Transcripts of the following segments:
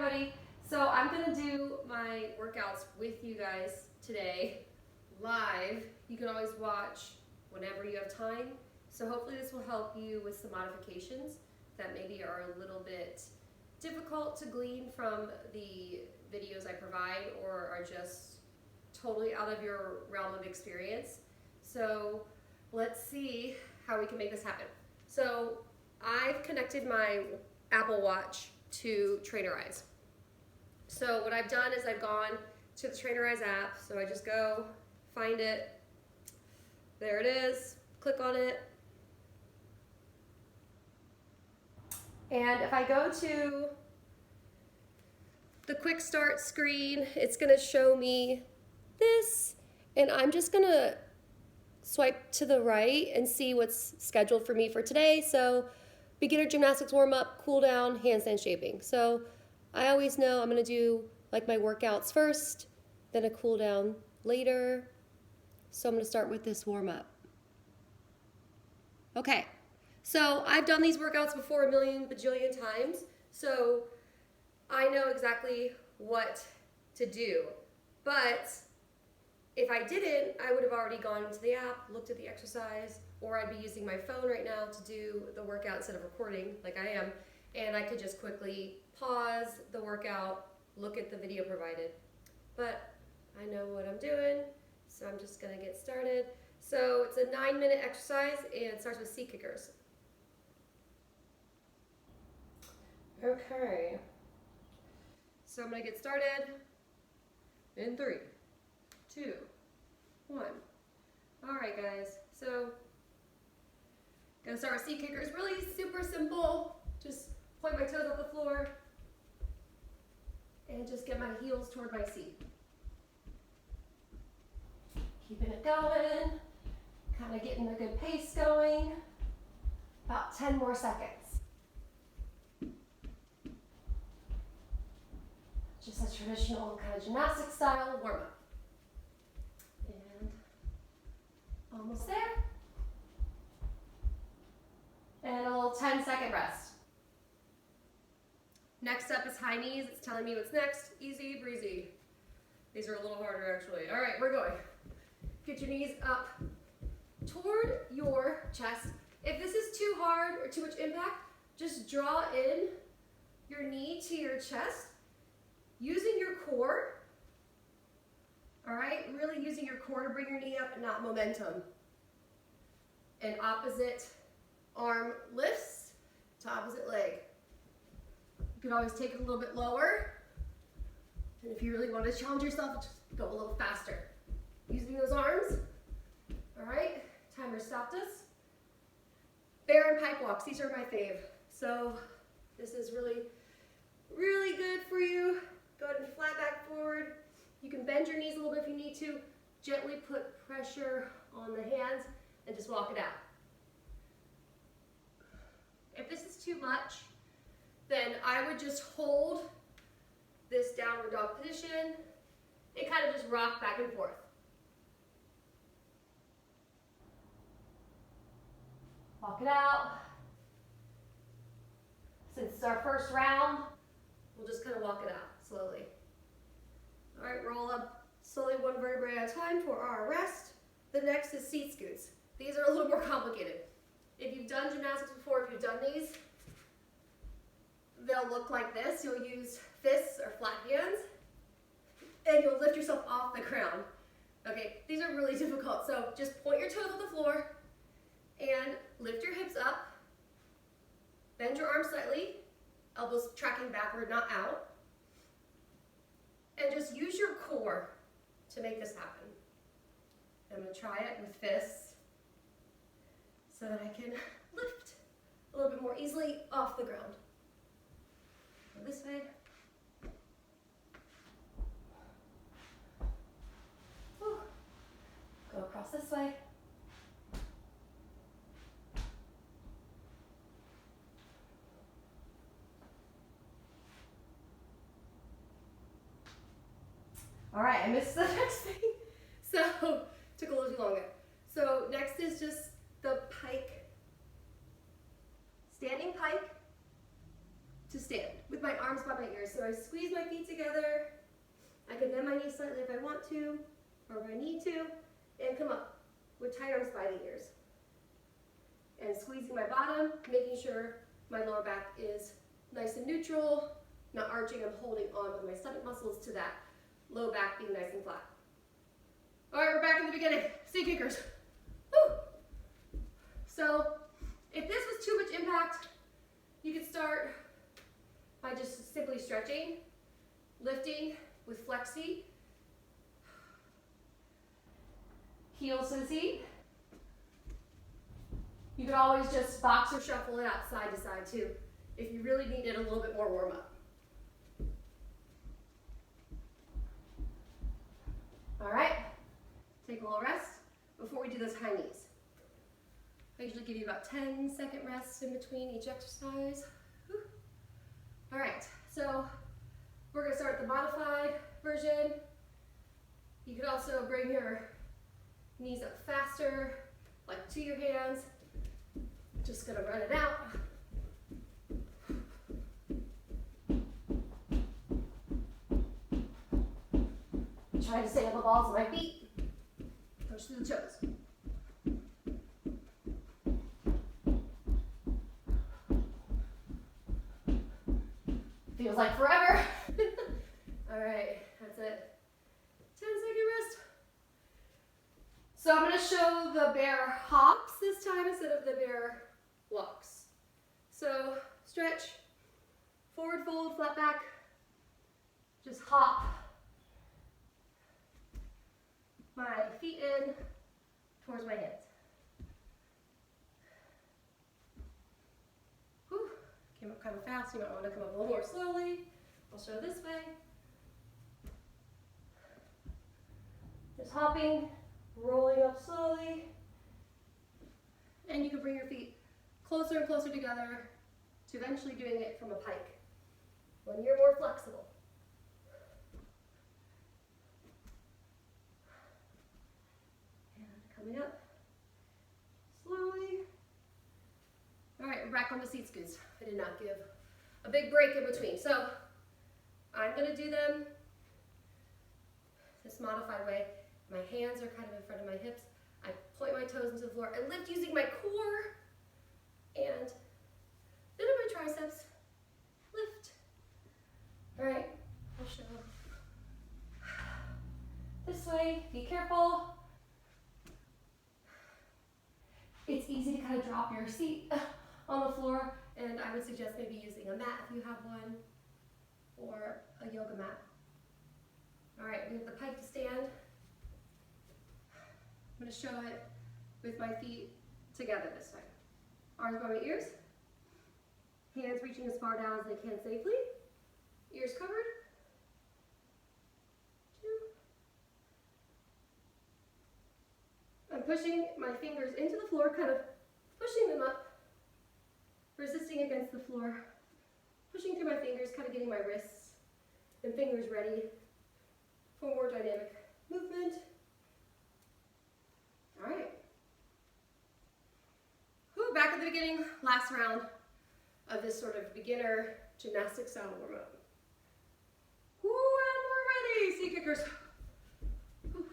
everybody. So I'm gonna do my workouts with you guys today live. You can always watch whenever you have time. So hopefully this will help you with some modifications that maybe are a little bit difficult to glean from the videos I provide or are just totally out of your realm of experience. So let's see how we can make this happen. So I've connected my Apple Watch to Trainerize. So what I've done is I've gone to the Trainerize app. So I just go find it. There it is. Click on it. And if I go to the quick start screen, it's going to show me this. And I'm just going to swipe to the right and see what's scheduled for me for today. So Beginner Gymnastics Warm Up, Cool Down, Handstand Shaping. So I always know I'm going to do like my workouts first, then a cool down later. So I'm going to start with this warm up. Okay, so I've done these workouts before a million bajillion times, so I know exactly what to do. But if I didn't, I would have already gone into the app, looked at the exercise, or I'd be using my phone right now to do the workout instead of recording like I am, and I could just quickly pause the workout, look at the video provided. But I know what I'm doing, so I'm just gonna get started. So it's a 9-minute exercise and it starts with seat kickers. Okay, so I'm gonna get started in 3, 2, 1. All right, guys, so gonna start with seat kickers. Really super simple. Just point my toes off the floor and just get my heels toward my seat. Keeping it going, kind of getting a good pace going. About 10 more seconds. Just a traditional kind of gymnastic style warm up. And almost there. And a little 10-second rest. Next up is high knees. It's telling me what's next. Easy breezy. These are a little harder actually. All right, we're going. Get your knees up toward your chest. If this is too hard or too much impact, just draw in your knee to your chest using your core. All right, really using your core to bring your knee up and not momentum. And opposite arm lifts to opposite leg. You can always take it a little bit lower. And if you really want to challenge yourself, just go a little faster. Using those arms. All right, timer stopped us. Bear and pike walks, these are my fave. So this is really, really good for you. Go ahead and flat back forward. You can bend your knees a little bit if you need to. Gently put pressure on the hands and just walk it out. If this is too much, then I would just hold this downward dog position and kind of just rock back and forth. Walk it out. Since it's our first round, we'll just kind of walk it out slowly. All right, roll up slowly one vertebrae at a time for our rest. The next is seat scoots. These are a little more complicated. If you've done gymnastics before, if you've done these, they'll look like this. You'll use fists or flat hands, and you'll lift yourself off the ground. Okay, these are really difficult, so just point your toes on the floor and lift your hips up. Bend your arms slightly, elbows tracking backward, not out. And just use your core to make this happen. I'm going to try it with fists so that I can lift a little bit more easily off the ground. Go this way. Whew. Go across this way. All right, I missed the next thing. So, took a little too long there. So, next is just the pike. Standing pike to stand with with my arms by my ears. So I squeeze my feet together. I can bend my knees slightly if I want to, or if I need to, and come up with tight arms by the ears. And squeezing my bottom, making sure my lower back is nice and neutral, not arching. I'm holding on with my stomach muscles to that low back being nice and flat. All right, we're back in the beginning. Seat kickers. Woo! So if this was too much impact, you could start by just simply stretching, lifting with flexi, heels to the seat. You could always just box or shuffle it out side to side too, if you really needed a little bit more warm up. All right, take a little rest before we do those high knees. I usually give you about 10-second rests in between each exercise. Whew. All right, so we're gonna start the modified version. You could also bring your knees up faster, like to your hands. Just gonna run it out. Try to stay on the balls of my feet. Push through the toes. Feels like forever. All right, that's it. 10-second rest. So I'm going to show the bear hops this time instead of the bear walks. So stretch, forward fold, flat back, just hop my feet in towards my hands. Whew. Came up kind of fast, you might want to come up a little more slowly. I'll show this way. Just hopping, rolling up slowly. And you can bring your feet closer and closer together to eventually doing it from a pike when you're more flexible. And coming up slowly. All right, we're back on the seat scoots. I did not give a big break in between. So I'm going to do them this modified way. My hands are kind of in front of my hips. I point my toes into the floor. I lift using my core and then in my triceps, lift. All right, I'll show this way. Be careful. It's easy to kind of drop your seat on the floor, and I would suggest maybe using a mat if you have one, or a yoga mat. All right, we have the pike to stand. I'm going to show it with my feet together this time. Arms by my ears. Hands reaching as far down as they can safely. Ears covered. 2. I'm pushing my fingers into the floor, kind of pushing them up, resisting against the floor, pushing through my fingers, kind of getting my wrists and fingers ready for more dynamic movement. All right. Whew, back at the beginning, last round of this sort of beginner gymnastic style warm up. Whew, and we're ready. Seat kickers. Whew.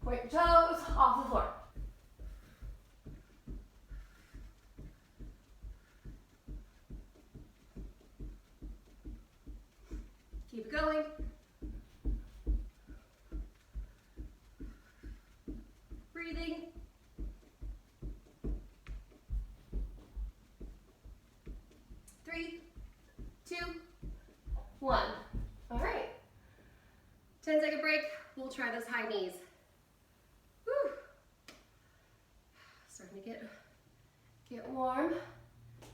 Point your toes off the floor. Keep going. Breathing. Three, 2, 1. All right. 10-second break. We'll try those high knees. Whew. Starting to get warm.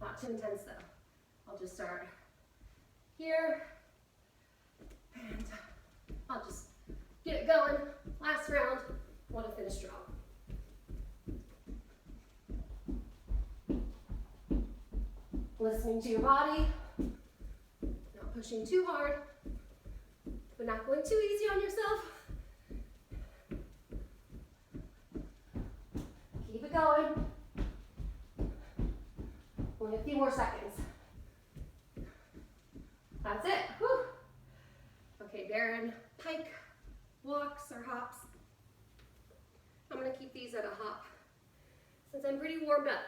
Not too intense though. I'll just start here. And I'll just get it going. Last round. Want to finish strong. Listening to your body. Not pushing too hard, but not going too easy on yourself. Keep it going. Only a few more seconds. That's it. Whew. Okay, Baron, pike, walks or hops. I'm gonna keep these at a hop since I'm pretty warmed up.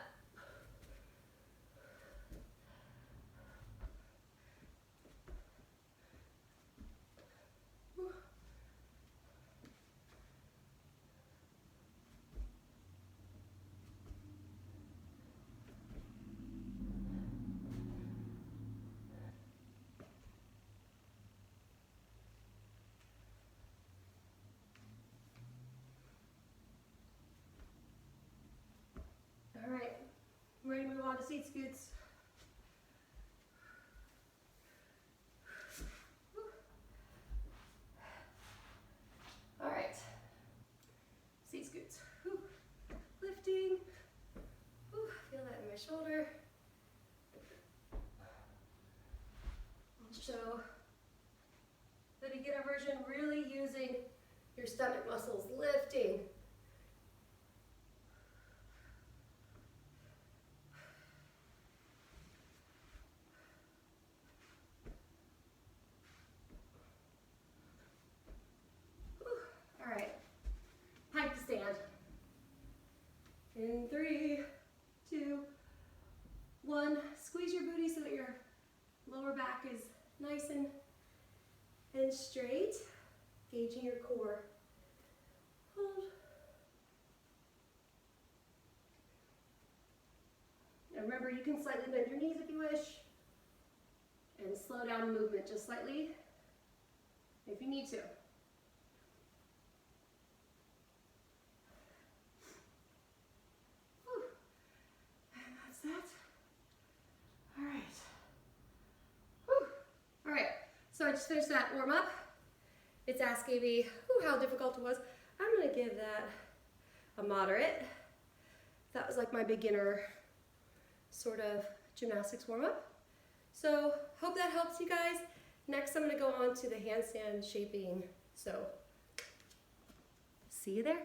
All right, I'm ready to move on to seat scoots. All right, seat scoots. Whew. Lifting. Whew. Feel that in my shoulder. So the beginner version, really using your stomach muscles, lifting. All right, pike to stand. In 3, 2, 1. Squeeze your booty so that your lower back is nice and straight. Gauging your core. Hold. And remember, you can slightly bend your knees if you wish. And slow down the movement just slightly if you need to. That. All right. Whew. All right, so I just finished that warm up. It's asking me how difficult it was. I'm gonna give that a moderate. That was like my beginner sort of gymnastics warm up. So hope that helps you guys. Next, I'm gonna go on to the handstand shaping. So see you there.